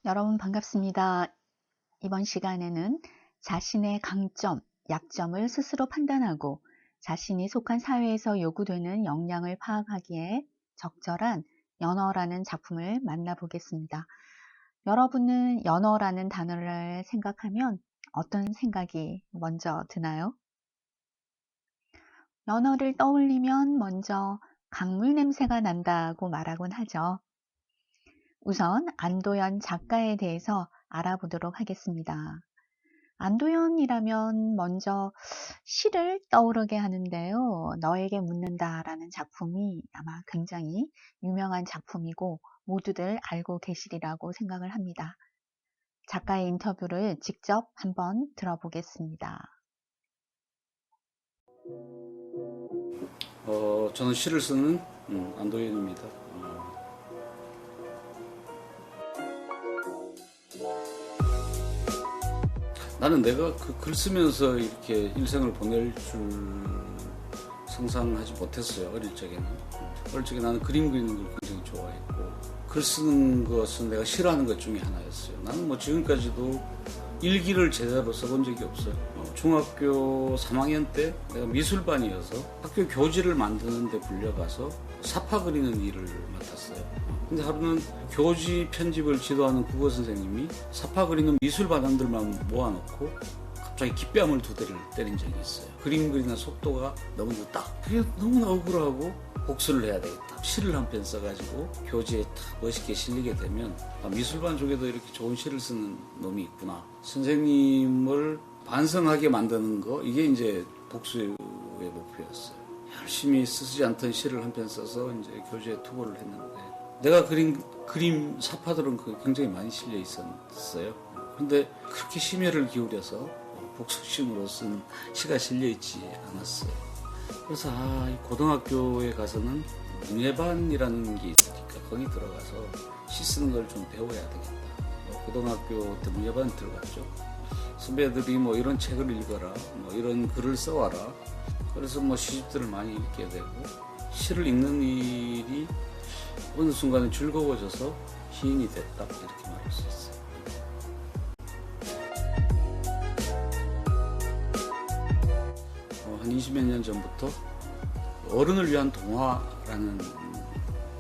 여러분 반갑습니다. 이번 시간에는 자신의 강점, 약점을 스스로 판단하고 자신이 속한 사회에서 요구되는 역량을 파악하기에 적절한 연어라는 작품을 만나보겠습니다. 여러분은 연어라는 단어를 생각하면 어떤 생각이 먼저 드나요? 연어를 떠올리면 먼저 강물 냄새가 난다고 말하곤 하죠. 우선 안도연 작가에 대해서 알아보도록 하겠습니다. 안도연이라면 먼저 시를 떠오르게 하는데요. 너에게 묻는다라는 작품이 아마 굉장히 유명한 작품이고 모두들 알고 계시리라고 생각을 합니다. 작가의 인터뷰를 직접 한번 들어보겠습니다. 저는 시를 쓰는 안도현입니다. 나는 내가 그 글 쓰면서 이렇게 일생을 보낼 줄 상상하지 못했어요. 어릴 적에는. 어릴 적에 나는 그림 그리는 걸 굉장히 좋아했고 글 쓰는 것은 내가 싫어하는 것 중에 하나였어요. 나는 뭐 지금까지도 일기를 제대로 써본 적이 없어요. 중학교 3학년 때 내가 미술반이어서 학교 교지를 만드는 데 불려가서 사파 그리는 일을 맡았어요. 근데 하루는 교지 편집을 지도하는 국어 선생님이 사파 그리는 미술반원들만 모아놓고 갑자기 깃뺨을 2대를 때린 적이 있어요. 그림 그리는 속도가 너무 늦다. 그게 너무나 억울하고 복수를 해야 되겠다. 시를 한 편 써가지고 교지에 탁 멋있게 실리게 되면 미술반 쪽에도 이렇게 좋은 시를 쓰는 놈이 있구나. 선생님을 반성하게 만드는 거, 이게 이제 복수의 목표였어요. 열심히 쓰지 않던 시를 한 편 써서 이제 교지에 투고를 했는데 내가 그린 그림 사파들은 굉장히 많이 실려 있었어요. 근데 그렇게 심혈을 기울여서 복수심으로 쓴 시가 실려 있지 않았어요. 그래서 고등학교에 가서는 문예반이라는 게 있으니까 거기 들어가서 시 쓰는 걸 좀 배워야 되겠다. 고등학교 때 문예반 들어갔죠. 선배들이 뭐 이런 책을 읽어라, 뭐 이런 글을 써와라. 그래서 뭐 시집들을 많이 읽게 되고 시를 읽는 일이 어느 순간에 즐거워져서 시인이 됐다, 이렇게 말할 수 있어요. 한 20몇 년 전부터 어른을 위한 동화라는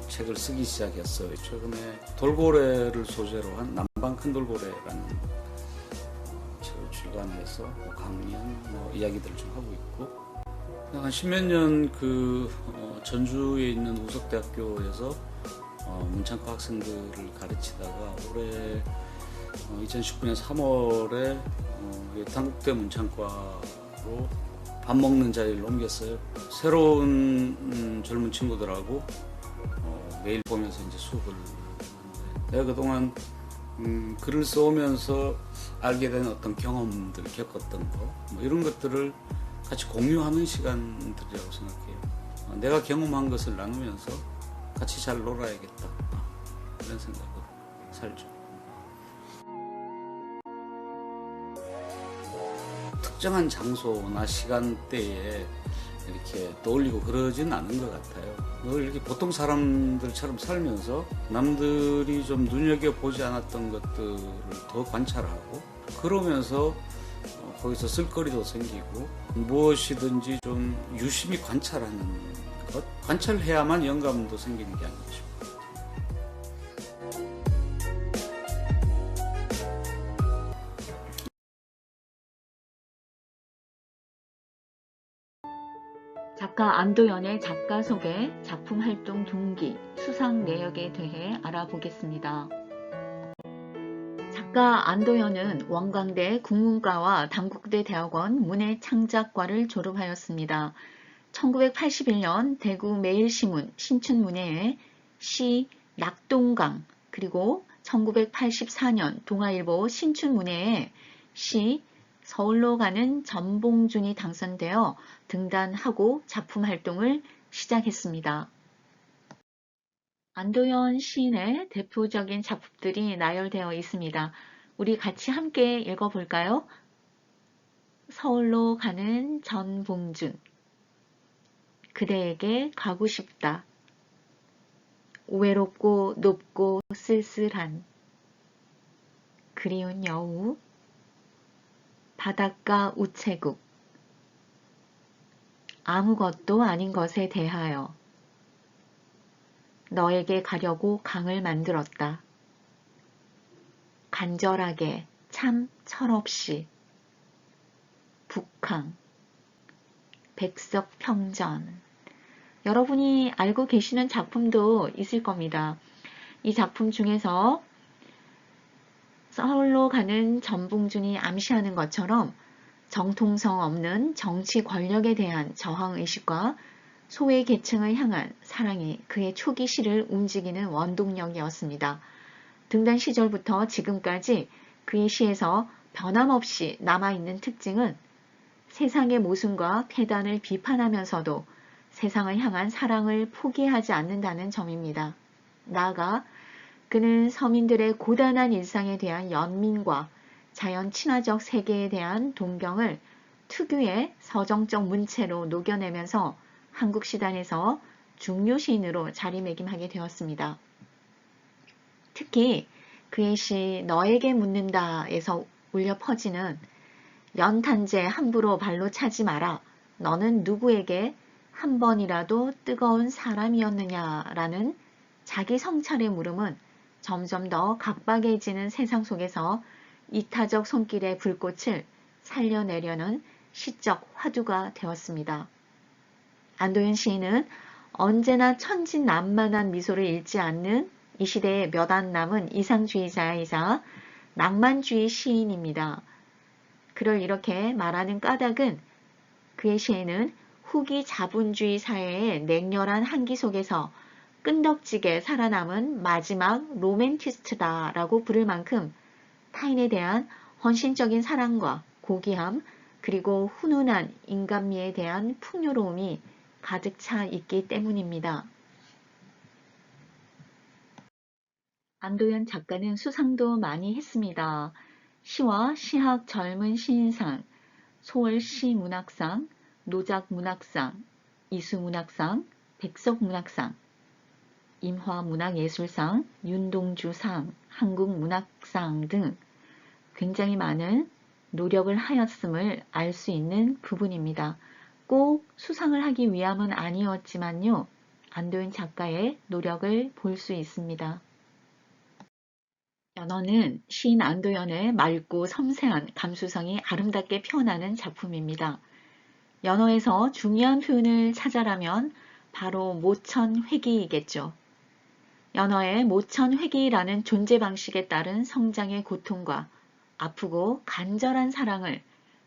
책을 쓰기 시작했어요. 최근에 돌고래를 소재로 한 남방 큰 돌고래라는 책을 출간해서 강연 이야기들을 좀 하고 있고, 한 10몇 년 전주에 있는 우석대학교에서 문창과 학생들을 가르치다가 올해 2019년 3월에 단국대 문창과로 밥 먹는 자리를 옮겼어요. 새로운 젊은 친구들하고 매일 보면서 이제 수업을 하는데, 내가 그동안 글을 써오면서 알게 된 어떤 경험들, 겪었던 거, 뭐 이런 것들을 같이 공유하는 시간들이라고 생각해요. 내가 경험한 것을 나누면서 같이 잘 놀아야겠다, 이런 생각으로 살죠. 특정한 장소나 시간대에 이렇게 떠올리고 그러진 않은 것 같아요. 늘 이렇게 보통 사람들처럼 살면서 남들이 좀 눈여겨보지 않았던 것들을 더 관찰하고, 그러면서 거기서 쓸거리도 생기고 무엇이든지 좀 유심히 관찰하는 것, 관찰해야만 영감도 생기는 게 아닌가 싶어요. 작가 안도연의 작가 소개, 작품 활동 동기, 수상 내역에 대해 알아보겠습니다. 작가 안도연은 원광대 국문과와 단국대 대학원 문해창작과를 졸업하였습니다. 1981년 대구 매일신문 신춘문예에 시 낙동강, 그리고 1984년 동아일보 신춘문예에 시 서울로 가는 전봉준이 당선되어 등단하고 작품 활동을 시작했습니다. 안도연 시인의 대표적인 작품들이 나열되어 있습니다. 우리 같이 함께 읽어볼까요? 서울로 가는 전봉준, 그대에게 가고 싶다, 외롭고 높고 쓸쓸한, 그리운 여우, 바닷가 우체국, 아무것도 아닌 것에 대하여, 너에게 가려고 강을 만들었다. 간절하게, 참 철없이, 북항, 백석평전. 여러분이 알고 계시는 작품도 있을 겁니다. 이 작품 중에서 서울로 가는 전봉준이 암시하는 것처럼 정통성 없는 정치 권력에 대한 저항의식과 소외 계층을 향한 사랑이 그의 초기 시를 움직이는 원동력이었습니다. 등단 시절부터 지금까지 그의 시에서 변함없이 남아있는 특징은 세상의 모순과 폐단을 비판하면서도 세상을 향한 사랑을 포기하지 않는다는 점입니다. 나아가 그는 서민들의 고단한 일상에 대한 연민과 자연 친화적 세계에 대한 동경을 특유의 서정적 문체로 녹여내면서 한국 시단에서 중요 시인으로 자리매김하게 되었습니다. 특히 그의 시 너에게 묻는다에서 울려 퍼지는 연탄재 함부로 발로 차지 마라. 너는 누구에게 한 번이라도 뜨거운 사람이었느냐라는 자기 성찰의 물음은 점점 더 각박해지는 세상 속에서 이타적 손길의 불꽃을 살려내려는 시적 화두가 되었습니다. 안도현 시인은 언제나 천진난만한 미소를 잃지 않는 이 시대의 몇 안 남은 이상주의자이자 낭만주의 시인입니다. 그를 이렇게 말하는 까닭은 그의 시에는 후기 자본주의 사회의 냉렬한 한기 속에서 끈덕지게 살아남은 마지막 로맨티스트다라고 부를 만큼 타인에 대한 헌신적인 사랑과 고귀함 그리고 훈훈한 인간미에 대한 풍요로움이 가득 차 있기 때문입니다. 안도현 작가는 수상도 많이 했습니다. 시와 시학 젊은 시인상, 서울시문학상, 노작문학상, 이수문학상, 백석문학상, 임화문학예술상, 윤동주상, 한국문학상 등 굉장히 많은 노력을 하였음을 알 수 있는 부분입니다. 꼭 수상을 하기 위함은 아니었지만요. 안도현 작가의 노력을 볼 수 있습니다. 연어는 시인 안도현의 맑고 섬세한 감수성이 아름답게 표현하는 작품입니다. 연어에서 중요한 표현을 찾아라면 바로 모천회귀이겠죠. 연어의 모천회귀라는 존재 방식에 따른 성장의 고통과 아프고 간절한 사랑을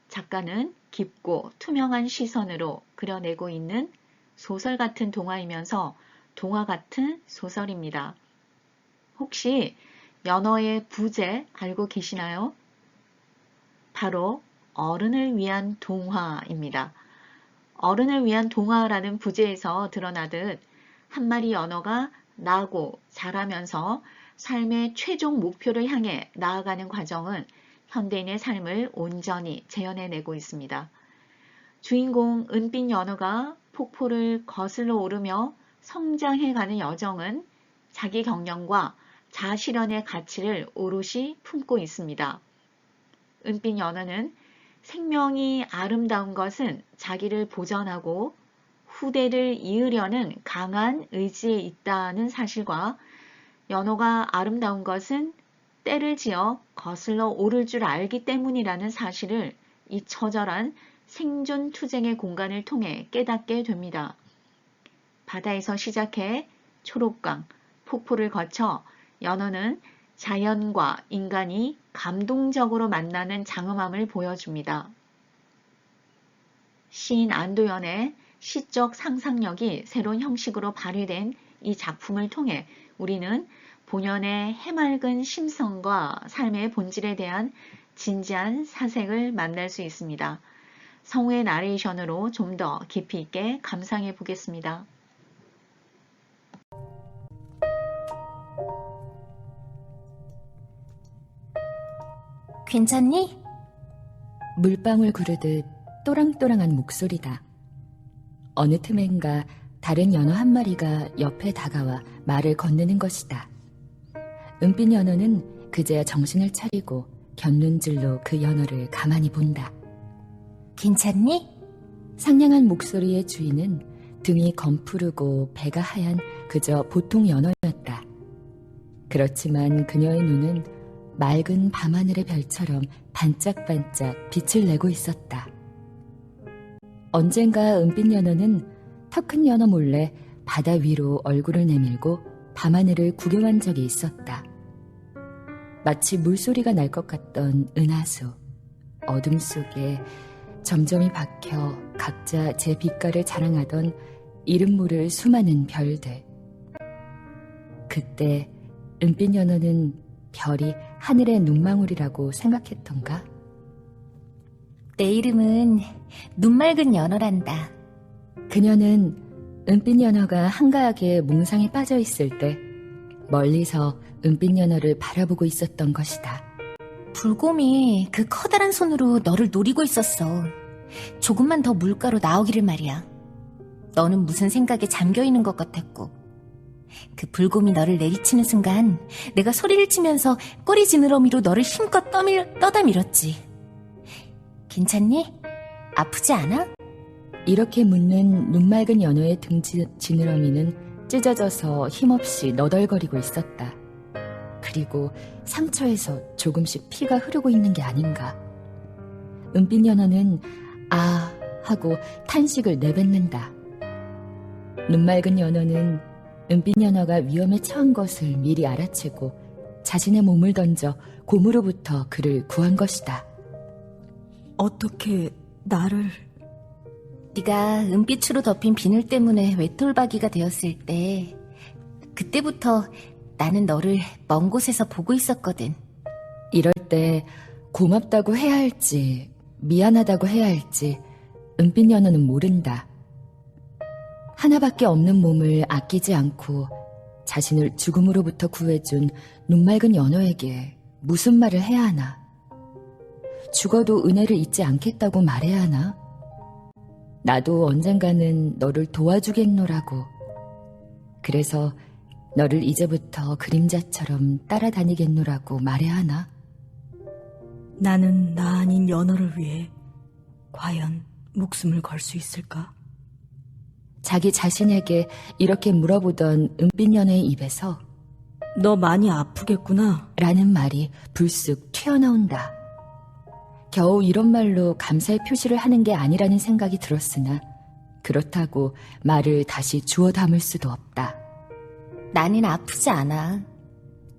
작가는 깊고 투명한 시선으로 그려내고 있는 소설 같은 동화이면서 동화 같은 소설입니다. 혹시 연어의 부제 알고 계시나요? 바로 어른을 위한 동화입니다. 어른을 위한 동화라는 부제에서 드러나듯 한 마리 연어가 나고 자라면서 삶의 최종 목표를 향해 나아가는 과정은 현대인의 삶을 온전히 재현해내고 있습니다. 주인공 은빛 연어가 폭포를 거슬러 오르며 성장해가는 여정은 자기 경련과 자아실현의 가치를 오롯이 품고 있습니다. 은빛 연어는 생명이 아름다운 것은 자기를 보전하고 후대를 이으려는 강한 의지에 있다는 사실과 연어가 아름다운 것은 때를 지어 거슬러 오를 줄 알기 때문이라는 사실을 이 처절한 생존 투쟁의 공간을 통해 깨닫게 됩니다. 바다에서 시작해 초록강, 폭포를 거쳐 연어는 자연과 인간이 감동적으로 만나는 장엄함을 보여줍니다. 시인 안도현의 시적 상상력이 새로운 형식으로 발휘된 이 작품을 통해 우리는 본연의 해맑은 심성과 삶의 본질에 대한 진지한 사색을 만날 수 있습니다. 성우의 나레이션으로 좀 더 깊이 있게 감상해 보겠습니다. 괜찮니? 물방울 구르듯 또랑또랑한 목소리다. 어느 틈엔가 다른 연어 한 마리가 옆에 다가와 말을 건네는 것이다. 은빛 연어는 그제야 정신을 차리고 곁눈질로 그 연어를 가만히 본다. 괜찮니? 상냥한 목소리의 주인은 등이 검푸르고 배가 하얀 그저 보통 연어였다. 그렇지만 그녀의 눈은 맑은 밤하늘의 별처럼 반짝반짝 빛을 내고 있었다. 언젠가 은빛 연어는 터 큰 연어 몰래 바다 위로 얼굴을 내밀고 밤하늘을 구경한 적이 있었다. 마치 물소리가 날 것 같던 은하수, 어둠 속에 점점이 박혀 각자 제 빛깔을 자랑하던 이름 모를 수많은 별들. 그때 은빛 연어는 별이 하늘의 눈망울이라고 생각했던가? 내 이름은 눈맑은 연어란다. 그녀는 은빛 연어가 한가하게 몽상에 빠져 있을 때 멀리서 은빛 연어를 바라보고 있었던 것이다. 불곰이 그 커다란 손으로 너를 노리고 있었어. 조금만 더 물가로 나오기를 말이야. 너는 무슨 생각에 잠겨 있는 것 같았고. 그 불곰이 너를 내리치는 순간 내가 소리를 치면서 꼬리 지느러미로 너를 힘껏 떠다 밀었지. 괜찮니? 아프지 않아? 이렇게 묻는 눈맑은 연어의 등 지느러미는 찢어져서 힘없이 너덜거리고 있었다. 그리고 상처에서 조금씩 피가 흐르고 있는 게 아닌가. 은빛 연어는 아 하고 탄식을 내뱉는다. 눈맑은 연어는 은빛 연어가 위험에 처한 것을 미리 알아채고 자신의 몸을 던져 곰으로부터 그를 구한 것이다. 어떻게 나를... 네가 은빛으로 덮인 비늘 때문에 외톨박이가 되었을 때 그때부터 나는 너를 먼 곳에서 보고 있었거든. 이럴 때 고맙다고 해야 할지 미안하다고 해야 할지 은빛 연어는 모른다. 하나밖에 없는 몸을 아끼지 않고 자신을 죽음으로부터 구해준 눈맑은 연어에게 무슨 말을 해야 하나? 죽어도 은혜를 잊지 않겠다고 말해야 하나? 나도 언젠가는 너를 도와주겠노라고. 그래서 너를 이제부터 그림자처럼 따라다니겠노라고 말해야 하나? 나는 나 아닌 연어를 위해 과연 목숨을 걸 수 있을까? 자기 자신에게 이렇게 물어보던 은빛 연어의 입에서 너 많이 아프겠구나. 라는 말이 불쑥 튀어나온다. 겨우 이런 말로 감사의 표시를 하는 게 아니라는 생각이 들었으나 그렇다고 말을 다시 주워 담을 수도 없다. 나는 아프지 않아.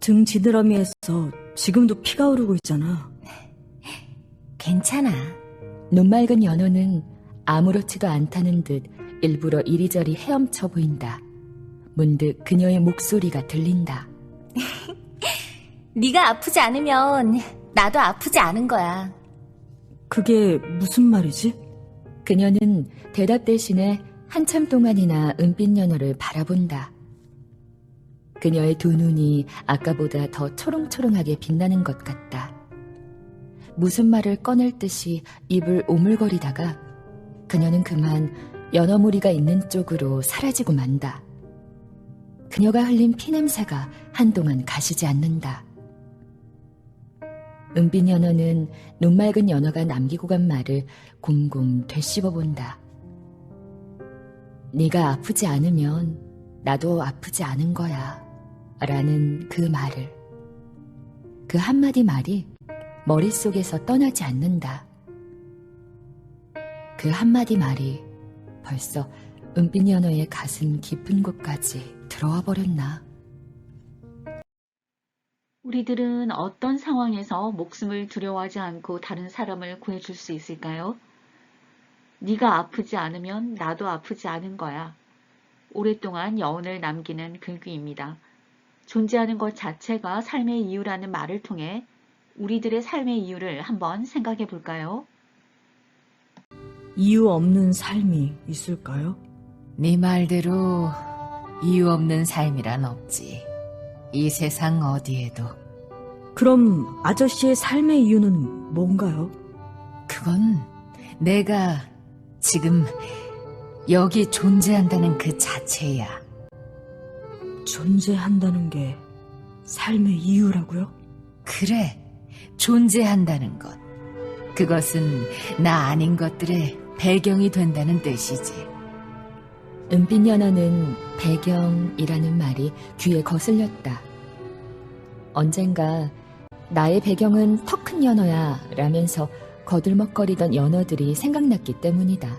등 지느러미에서 지금도 피가 흐르고 있잖아. 괜찮아. 눈맑은 연어는 아무렇지도 않다는 듯 일부러 이리저리 헤엄쳐 보인다. 문득 그녀의 목소리가 들린다. 네가 아프지 않으면 나도 아프지 않은 거야. 그게 무슨 말이지? 그녀는 대답 대신에 한참 동안이나 은빛 연어를 바라본다. 그녀의 두 눈이 아까보다 더 초롱초롱하게 빛나는 것 같다. 무슨 말을 꺼낼 듯이 입을 오물거리다가 그녀는 그만 연어 무리가 있는 쪽으로 사라지고 만다. 그녀가 흘린 피냄새가 한동안 가시지 않는다. 은빛 연어는 눈맑은 연어가 남기고 간 말을 곰곰 되씹어 본다. 네가 아프지 않으면 나도 아프지 않은 거야 라는 그 말을. 그 한마디 말이 머릿속에서 떠나지 않는다. 그 한마디 말이 벌써 은빛 연어의 가슴 깊은 곳까지 들어와 버렸나. 우리들은 어떤 상황에서 목숨을 두려워하지 않고 다른 사람을 구해줄 수 있을까요? 네가 아프지 않으면 나도 아프지 않은 거야. 오랫동안 여운을 남기는 글귀입니다. 존재하는 것 자체가 삶의 이유라는 말을 통해 우리들의 삶의 이유를 한번 생각해 볼까요? 이유 없는 삶이 있을까요? 네 말대로 이유 없는 삶이란 없지. 이 세상 어디에도. 그럼 아저씨의 삶의 이유는 뭔가요? 그건 내가 지금 여기 존재한다는 그 자체야. 존재한다는 게 삶의 이유라고요? 그래, 존재한다는 것. 그것은 나 아닌 것들의 배경이 된다는 뜻이지. 은빛 연어는 배경이라는 말이 귀에 거슬렸다. 언젠가 나의 배경은 턱 큰 연어야 라면서 거들먹거리던 연어들이 생각났기 때문이다.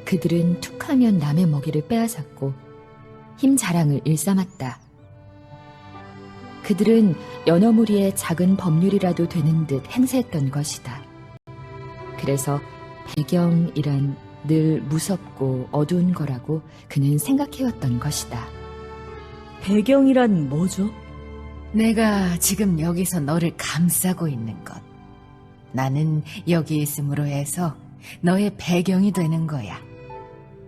그들은 툭하면 남의 먹이를 빼앗았고 힘 자랑을 일삼았다. 그들은 연어 무리의 작은 법률이라도 되는 듯 행세했던 것이다. 그래서 배경이란 늘 무섭고 어두운 거라고 그는 생각해왔던 것이다. 배경이란 뭐죠? 내가 지금 여기서 너를 감싸고 있는 것. 나는 여기 있음으로 해서 너의 배경이 되는 거야.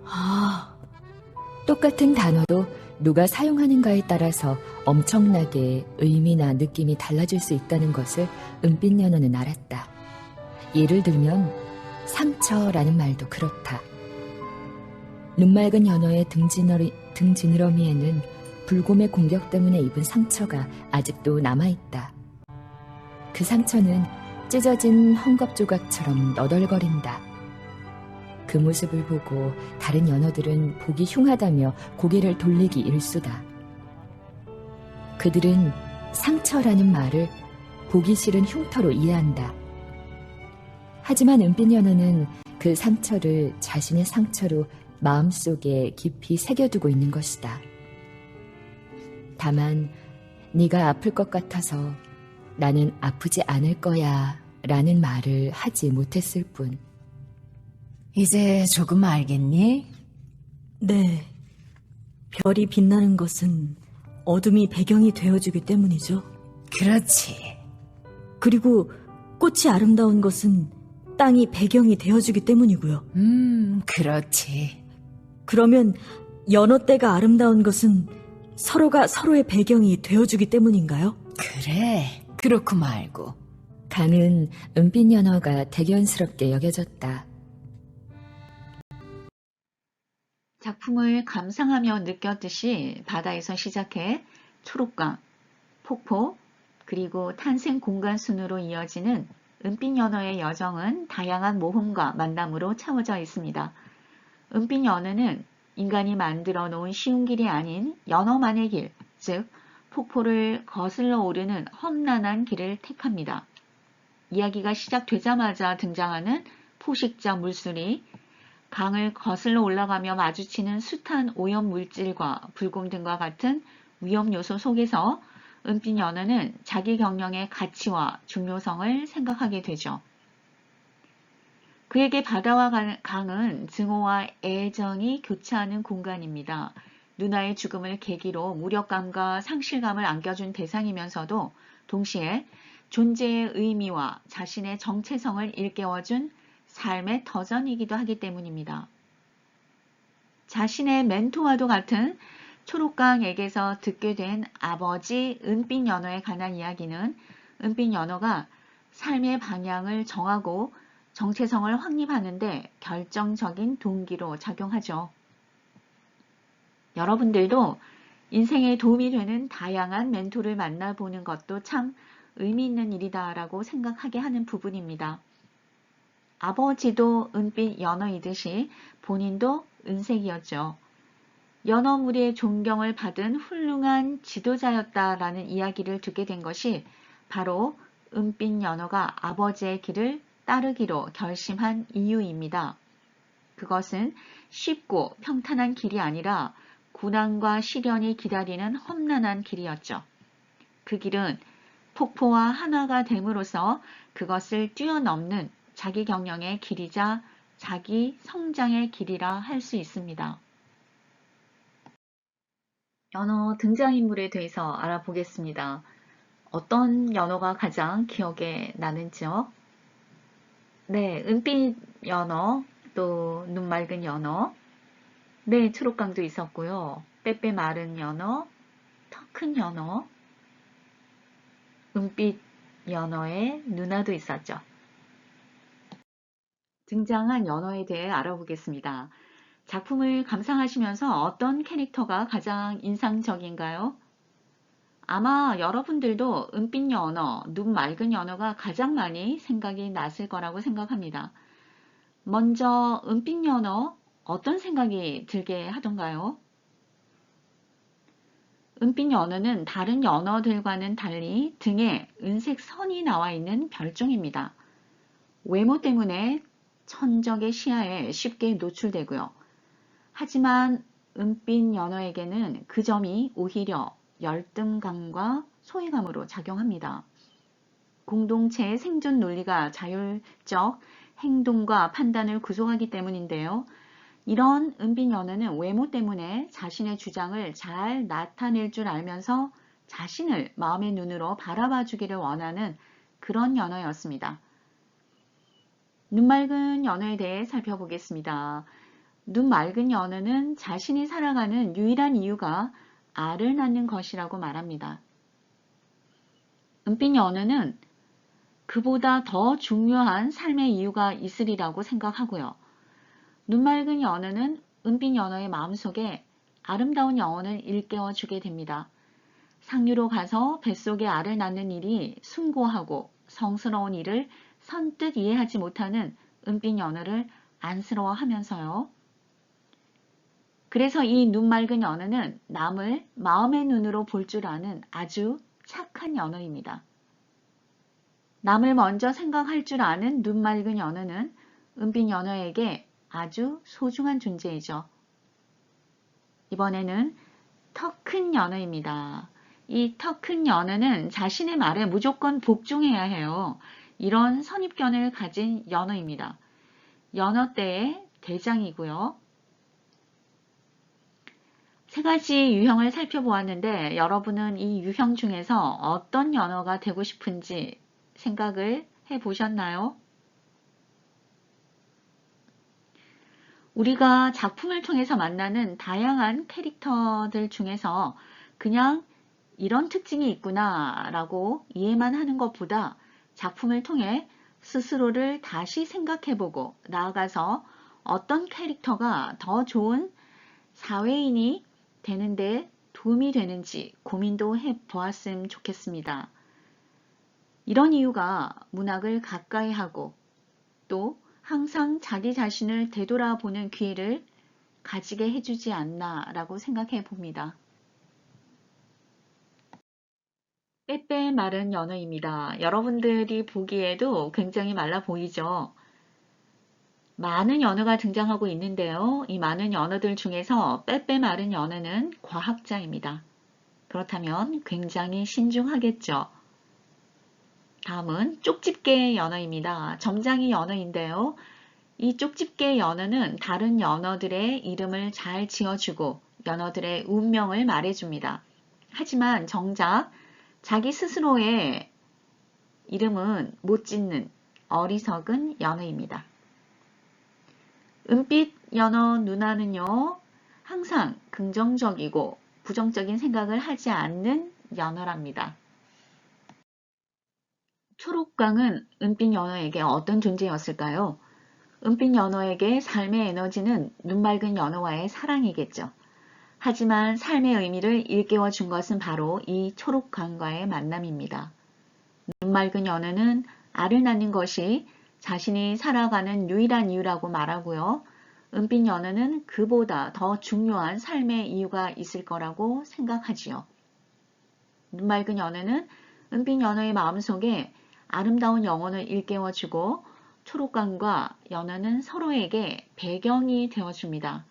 아, 똑같은 단어도 누가 사용하는가에 따라서 엄청나게 의미나 느낌이 달라질 수 있다는 것을 은빛 연어는 알았다. 예를 들면 상처라는 말도 그렇다. 눈맑은 연어의 등지느러미에는 불곰의 공격 때문에 입은 상처가 아직도 남아있다. 그 상처는 찢어진 헝겊 조각처럼 너덜거린다. 그 모습을 보고 다른 연어들은 보기 흉하다며 고개를 돌리기 일쑤다. 그들은 상처라는 말을 보기 싫은 흉터로 이해한다. 하지만 은빛 연어는 그 상처를 자신의 상처로 마음속에 깊이 새겨두고 있는 것이다. 다만 네가 아플 것 같아서 나는 아프지 않을 거야 라는 말을 하지 못했을 뿐. 이제 조금 알겠니? 네. 별이 빛나는 것은 어둠이 배경이 되어주기 때문이죠. 그렇지. 그리고 꽃이 아름다운 것은 땅이 배경이 되어주기 때문이고요. 그렇지. 그러면 연어떼가 아름다운 것은 서로가 서로의 배경이 되어주기 때문인가요? 그래, 그렇고 말고. 가는 은빛 연어가 대견스럽게 여겨졌다. 작품을 감상하며 느꼈듯이 바다에서 시작해 초록강, 폭포, 그리고 탄생 공간 순으로 이어지는 은빛 연어의 여정은 다양한 모험과 만남으로 채워져 있습니다. 은빛 연어는 인간이 만들어 놓은 쉬운 길이 아닌 연어만의 길, 즉 폭포를 거슬러 오르는 험난한 길을 택합니다. 이야기가 시작되자마자 등장하는 포식자 물소리, 강을 거슬러 올라가며 마주치는 숱한 오염 물질과 불곰 등과 같은 위험 요소 속에서 은빛 연어는 자기 경영의 가치와 중요성을 생각하게 되죠. 그에게 바다와 강은 증오와 애정이 교차하는 공간입니다. 누나의 죽음을 계기로 무력감과 상실감을 안겨준 대상이면서도 동시에 존재의 의미와 자신의 정체성을 일깨워준 삶의 터전이기도 하기 때문입니다. 자신의 멘토와도 같은 초록강에게서 듣게 된 아버지 은빛 연어에 관한 이야기는 은빛 연어가 삶의 방향을 정하고 정체성을 확립하는데 결정적인 동기로 작용하죠. 여러분들도 인생에 도움이 되는 다양한 멘토를 만나보는 것도 참 의미 있는 일이다라고 생각하게 하는 부분입니다. 아버지도 은빛 연어이듯이 본인도 은색이었죠. 연어 무리의 존경을 받은 훌륭한 지도자였다라는 이야기를 듣게 된 것이 바로 은빛 연어가 아버지의 길을 따르기로 결심한 이유입니다. 그것은 쉽고 평탄한 길이 아니라 고난과 시련이 기다리는 험난한 길이었죠. 그 길은 폭포와 하나가 됨으로써 그것을 뛰어넘는 자기 경영의 길이자 자기 성장의 길이라 할 수 있습니다. 연어 등장인물에 대해서 알아보겠습니다. 어떤 연어가 가장 기억에 나는지요? 네, 은빛 연어, 또 눈맑은 연어, 네, 초록강도 있었고요. 빼빼 마른 연어, 턱 큰 연어, 은빛 연어의 누나도 있었죠. 등장한 연어에 대해 알아보겠습니다. 작품을 감상하시면서 어떤 캐릭터가 가장 인상적인가요? 아마 여러분들도 은빛 연어, 눈 맑은 연어가 가장 많이 생각이 났을 거라고 생각합니다. 먼저 은빛 연어 어떤 생각이 들게 하던가요? 은빛 연어는 다른 연어들과는 달리 등에 은색 선이 나와 있는 별종입니다. 외모 때문에 천적의 시야에 쉽게 노출되고요. 하지만 은빛 연어에게는 그 점이 오히려 열등감과 소외감으로 작용합니다. 공동체의 생존 논리가 자율적 행동과 판단을 구속하기 때문인데요. 이런 은빛 연어는 외모 때문에 자신의 주장을 잘 나타낼 줄 알면서 자신을 마음의 눈으로 바라봐 주기를 원하는 그런 연어였습니다. 눈 맑은 연어에 대해 살펴보겠습니다. 눈 맑은 연어는 자신이 살아가는 유일한 이유가 알을 낳는 것이라고 말합니다. 은빛 연어는 그보다 더 중요한 삶의 이유가 있으리라고 생각하고요. 눈 맑은 연어는 은빛 연어의 마음속에 아름다운 영혼을 일깨워 주게 됩니다. 상류로 가서 뱃속에 알을 낳는 일이 숭고하고 성스러운 일을 선뜻 이해하지 못하는 은빛 연어를 안쓰러워하면서요. 그래서 이 눈 맑은 연어는 남을 마음의 눈으로 볼 줄 아는 아주 착한 연어입니다. 남을 먼저 생각할 줄 아는 눈 맑은 연어는 은빛 연어에게 아주 소중한 존재이죠. 이번에는 턱 큰 연어입니다. 이 턱 큰 연어는 자신의 말에 무조건 복종해야 해요. 이런 선입견을 가진 연어입니다. 연어떼의 대장이고요. 세 가지 유형을 살펴보았는데 여러분은 이 유형 중에서 어떤 연어가 되고 싶은지 생각을 해보셨나요? 우리가 작품을 통해서 만나는 다양한 캐릭터들 중에서 그냥 이런 특징이 있구나 라고 이해만 하는 것보다 작품을 통해 스스로를 다시 생각해보고 나아가서 어떤 캐릭터가 더 좋은 사회인이 되는데 도움이 되는지 고민도 해보았으면 좋겠습니다. 이런 이유가 문학을 가까이 하고 또 항상 자기 자신을 되돌아보는 기회를 가지게 해주지 않나 라고 생각해 봅니다. 빼빼 마른 연어입니다. 여러분들이 보기에도 굉장히 말라 보이죠? 많은 연어가 등장하고 있는데요. 이 많은 연어들 중에서 빼빼 마른 연어는 과학자입니다. 그렇다면 굉장히 신중하겠죠. 다음은 쪽집게 연어입니다. 점장이 연어인데요. 이 쪽집게 연어는 다른 연어들의 이름을 잘 지어주고 연어들의 운명을 말해줍니다. 하지만 정작 자기 스스로의 이름은 못 짓는 어리석은 연어입니다. 은빛 연어 누나는요, 항상 긍정적이고 부정적인 생각을 하지 않는 연어랍니다. 초록광은 은빛 연어에게 어떤 존재였을까요? 은빛 연어에게 삶의 에너지는 눈 맑은 연어와의 사랑이겠죠. 하지만 삶의 의미를 일깨워 준 것은 바로 이 초록광과의 만남입니다. 눈 맑은 연어는 알을 낳는 것이 자신이 살아가는 유일한 이유라고 말하고요. 은빛 연어는 그보다 더 중요한 삶의 이유가 있을 거라고 생각하지요. 눈 맑은 연어는 은빛 연어의 마음속에 아름다운 영혼을 일깨워주고 초록광과 연어는 서로에게 배경이 되어줍니다.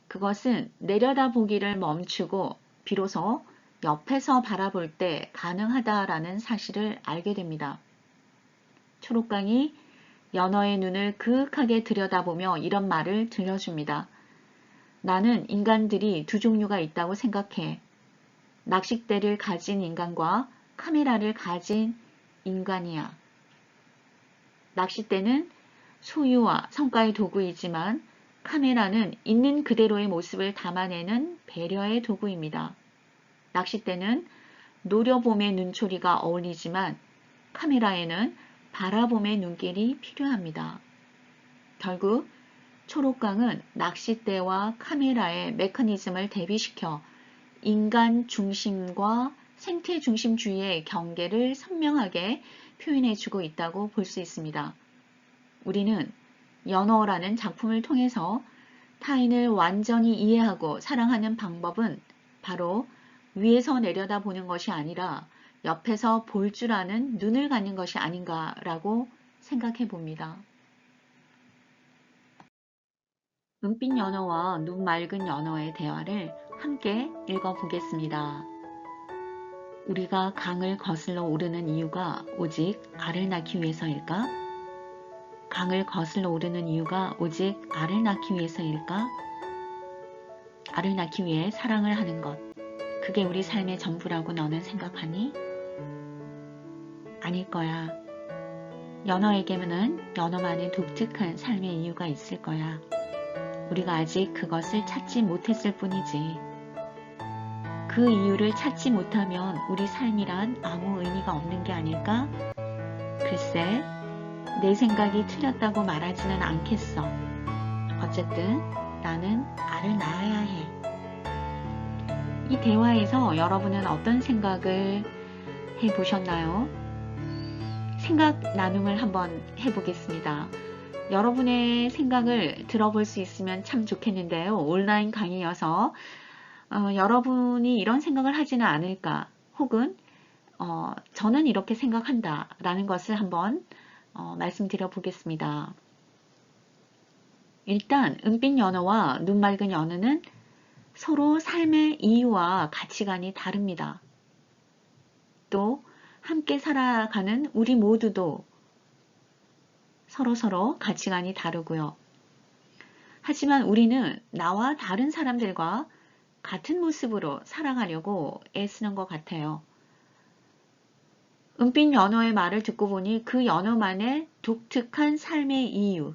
그것은 내려다보기를 멈추고 비로소 옆에서 바라볼 때 가능하다라는 사실을 알게 됩니다. 초록광이 연어의 눈을 그윽하게 들여다보며 이런 말을 들려줍니다. 나는 인간들이 두 종류가 있다고 생각해. 낚싯대를 가진 인간과 카메라를 가진 인간이야. 낚싯대는 소유와 성과의 도구이지만 카메라는 있는 그대로의 모습을 담아내는 배려의 도구입니다. 낚싯대는 노려봄의 눈초리가 어울리지만 카메라에는 바라봄의 눈길이 필요합니다. 결국 초록광은 낚싯대와 카메라의 메커니즘을 대비시켜 인간 중심과 생태 중심주의의 경계를 선명하게 표현해주고 있다고 볼 수 있습니다. 우리는 연어라는 작품을 통해서 타인을 완전히 이해하고 사랑하는 방법은 바로 위에서 내려다보는 것이 아니라 옆에서 볼 줄 아는 눈을 갖는 것이 아닌가라고 생각해 봅니다. 은빛 연어와 눈 맑은 연어의 대화를 함께 읽어보겠습니다. 우리가 강을 거슬러 오르는 이유가 오직 알을 낳기 위해서일까? 강을 거슬러 오르는 이유가 오직 알을 낳기 위해서일까? 알을 낳기 위해 사랑을 하는 것. 그게 우리 삶의 전부라고 너는 생각하니? 아닐 거야. 연어에게는 연어만의 독특한 삶의 이유가 있을 거야. 우리가 아직 그것을 찾지 못했을 뿐이지. 그 이유를 찾지 못하면 우리 삶이란 아무 의미가 없는 게 아닐까? 글쎄, 내 생각이 틀렸다고 말하지는 않겠어. 어쨌든 나는 알을 낳아야 해. 이 대화에서 여러분은 어떤 생각을 해보셨나요? 생각 나눔을 한번 해보겠습니다. 여러분의 생각을 들어볼 수 있으면 참 좋겠는데요. 온라인 강의여서 여러분이 이런 생각을 하지는 않을까, 혹은 저는 이렇게 생각한다 라는 것을 한번 말씀드려 보겠습니다. 일단 은빛 연어와 눈 맑은 연어는 서로 삶의 이유와 가치관이 다릅니다. 또 함께 살아가는 우리 모두도 서로 가치관이 다르고요. 하지만 우리는 나와 다른 사람들과 같은 모습으로 살아가려고 애쓰는 것 같아요. 은빛 연어의 말을 듣고 보니 그 연어만의 독특한 삶의 이유,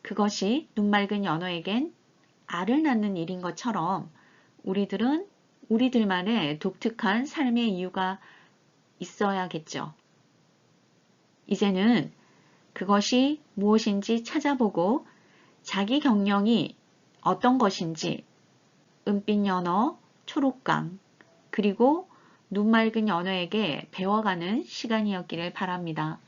그것이 눈 맑은 연어에겐 알을 낳는 일인 것처럼 우리들은 우리들만의 독특한 삶의 이유가 있어야겠죠. 이제는 그것이 무엇인지 찾아보고 자기 경영이 어떤 것인지 은빛 연어, 초록강, 그리고 눈 맑은 연어에게 배워가는 시간이었기를 바랍니다.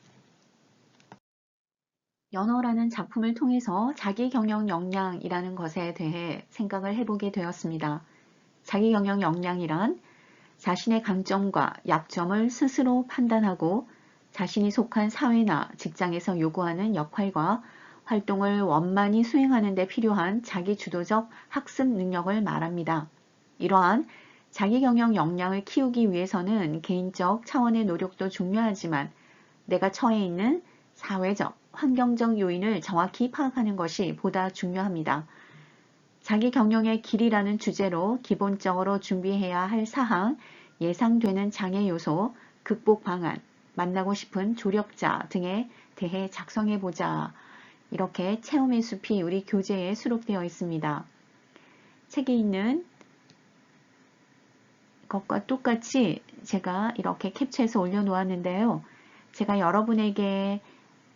연어라는 작품을 통해서 자기 경영 역량이라는 것에 대해 생각을 해보게 되었습니다. 자기 경영 역량이란 자신의 강점과 약점을 스스로 판단하고 자신이 속한 사회나 직장에서 요구하는 역할과 활동을 원만히 수행하는 데 필요한 자기주도적 학습 능력을 말합니다. 이러한 자기경영 역량을 키우기 위해서는 개인적 차원의 노력도 중요하지만 내가 처해 있는 사회적, 환경적 요인을 정확히 파악하는 것이 보다 중요합니다. 자기경영의 길이라는 주제로 기본적으로 준비해야 할 사항, 예상되는 장애 요소, 극복 방안, 만나고 싶은 조력자 등에 대해 작성해보자. 이렇게 체험의 숲이 우리 교재에 수록되어 있습니다. 책에 있는 것과 똑같이 제가 이렇게 캡처해서 올려놓았는데요. 제가 여러분에게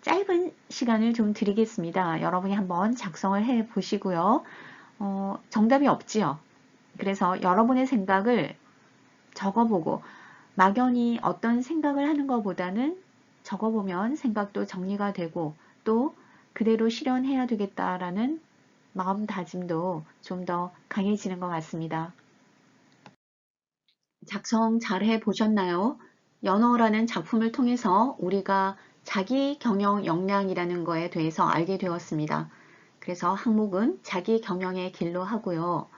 짧은 시간을 좀 드리겠습니다. 여러분이 한번 작성을 해 보시고요. 정답이 없지요. 그래서 여러분의 생각을 적어보고 막연히 어떤 생각을 하는 것보다는 적어보면 생각도 정리가 되고 또 그대로 실현해야 되겠다라는 마음다짐도 좀 더 강해지는 것 같습니다. 작성 잘 해보셨나요? 연어라는 작품을 통해서 우리가 자기 경영 역량이라는 거에 대해서 알게 되었습니다. 그래서 항목은 자기 경영의 길로 하고요.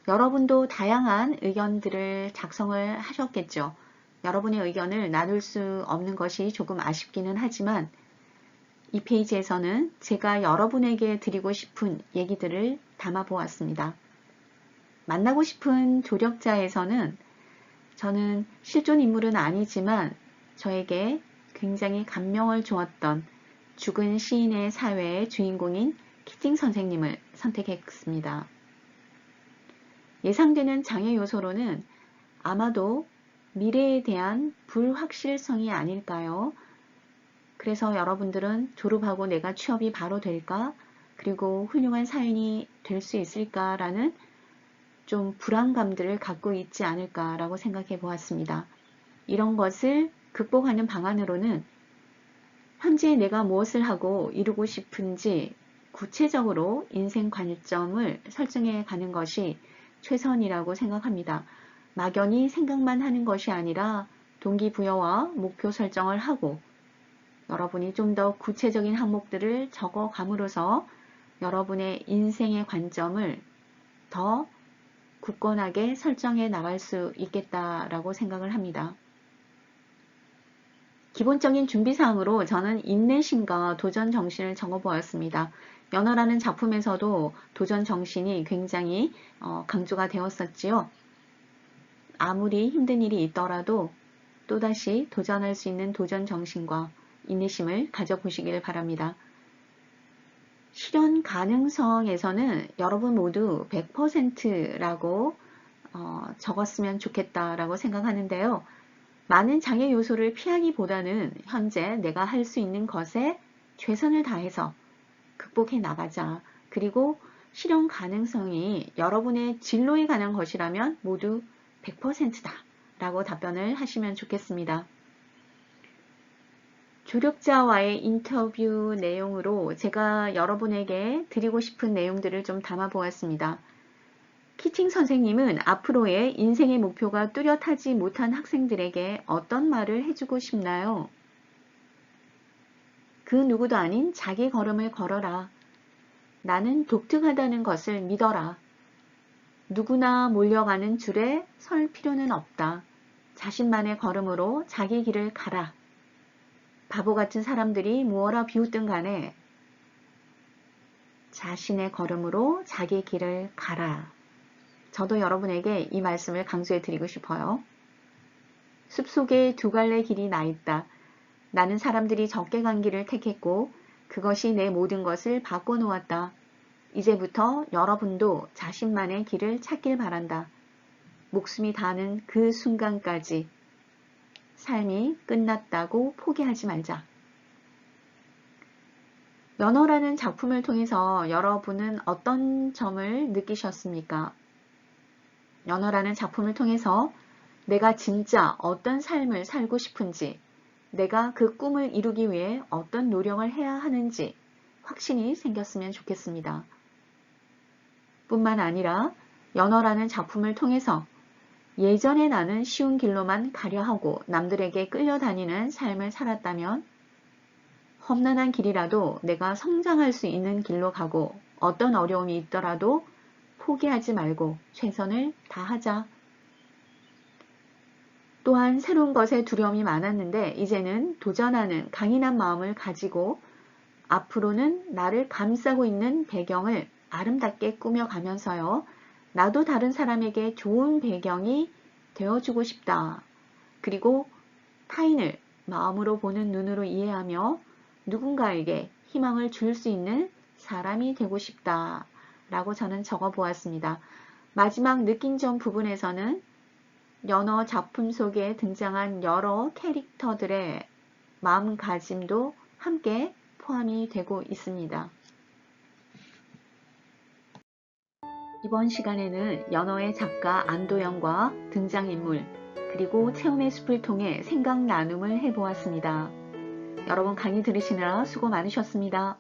여러분도 다양한 의견들을 작성을 하셨겠죠. 여러분의 의견을 나눌 수 없는 것이 조금 아쉽기는 하지만 이 페이지에서는 제가 여러분에게 드리고 싶은 얘기들을 담아 보았습니다. 만나고 싶은 조력자에서는 저는 실존 인물은 아니지만 저에게 굉장히 감명을 주었던 죽은 시인의 사회의 주인공인 키팅 선생님을 선택했습니다. 예상되는 장애 요소로는 아마도 미래에 대한 불확실성이 아닐까요? 그래서 여러분들은 졸업하고 내가 취업이 바로 될까? 그리고 훌륭한 사연이 될 수 있을까라는 좀 불안감들을 갖고 있지 않을까라고 생각해 보았습니다. 이런 것을 극복하는 방안으로는 현재 내가 무엇을 하고 이루고 싶은지 구체적으로 인생 관점을 설정해 가는 것이 최선이라고 생각합니다. 막연히 생각만 하는 것이 아니라 동기부여와 목표 설정을 하고 여러분이 좀 더 구체적인 항목들을 적어 감으로써 여러분의 인생의 관점을 더 굳건하게 설정해 나갈 수 있겠다라고 생각을 합니다. 기본적인 준비사항으로 저는 인내심과 도전 정신을 적어보았습니다. 연어라는 작품에서도 도전 정신이 굉장히 강조가 되었었지요. 아무리 힘든 일이 있더라도 또다시 도전할 수 있는 도전 정신과 인내심을 가져보시길 바랍니다. 실현 가능성에서는 여러분 모두 100%라고 적었으면 좋겠다라고 생각하는데요. 많은 장애 요소를 피하기보다는 현재 내가 할 수 있는 것에 최선을 다해서 극복해 나가자. 그리고 실현 가능성이 여러분의 진로에 관한 것이라면 모두 100%다 라고 답변을 하시면 좋겠습니다. 조력자와의 인터뷰 내용으로 제가 여러분에게 드리고 싶은 내용들을 좀 담아 보았습니다. 키팅 선생님은 앞으로의 인생의 목표가 뚜렷하지 못한 학생들에게 어떤 말을 해주고 싶나요? 그 누구도 아닌 자기 걸음을 걸어라. 나는 독특하다는 것을 믿어라. 누구나 몰려가는 줄에 설 필요는 없다. 자신만의 걸음으로 자기 길을 가라. 바보 같은 사람들이 무어라 비웃든 간에 자신의 걸음으로 자기 길을 가라. 저도 여러분에게 이 말씀을 강조해 드리고 싶어요. 숲속에 두 갈래 길이 나 있다. 나는 사람들이 적게 간 길을 택했고 그것이 내 모든 것을 바꿔놓았다. 이제부터 여러분도 자신만의 길을 찾길 바란다. 목숨이 닿는 그 순간까지 삶이 끝났다고 포기하지 말자. 연어라는 작품을 통해서 여러분은 어떤 점을 느끼셨습니까? 연어라는 작품을 통해서 내가 진짜 어떤 삶을 살고 싶은지, 내가 그 꿈을 이루기 위해 어떤 노력을 해야 하는지 확신이 생겼으면 좋겠습니다. 뿐만 아니라 연어라는 작품을 통해서 예전에 나는 쉬운 길로만 가려 하고 남들에게 끌려다니는 삶을 살았다면 험난한 길이라도 내가 성장할 수 있는 길로 가고 어떤 어려움이 있더라도 포기하지 말고 최선을 다하자. 또한 새로운 것에 두려움이 많았는데 이제는 도전하는 강인한 마음을 가지고 앞으로는 나를 감싸고 있는 배경을 아름답게 꾸며가면서요. 나도 다른 사람에게 좋은 배경이 되어주고 싶다. 그리고 타인을 마음으로 보는 눈으로 이해하며 누군가에게 희망을 줄 수 있는 사람이 되고 싶다. 라고 저는 적어보았습니다. 마지막 느낀 점 부분에서는 연어 작품 속에 등장한 여러 캐릭터들의 마음가짐도 함께 포함이 되고 있습니다. 이번 시간에는 연어의 작가 안도영과 등장인물 그리고 체험의 숲을 통해 생각 나눔을 해보았습니다. 여러분 강의 들으시느라 수고 많으셨습니다.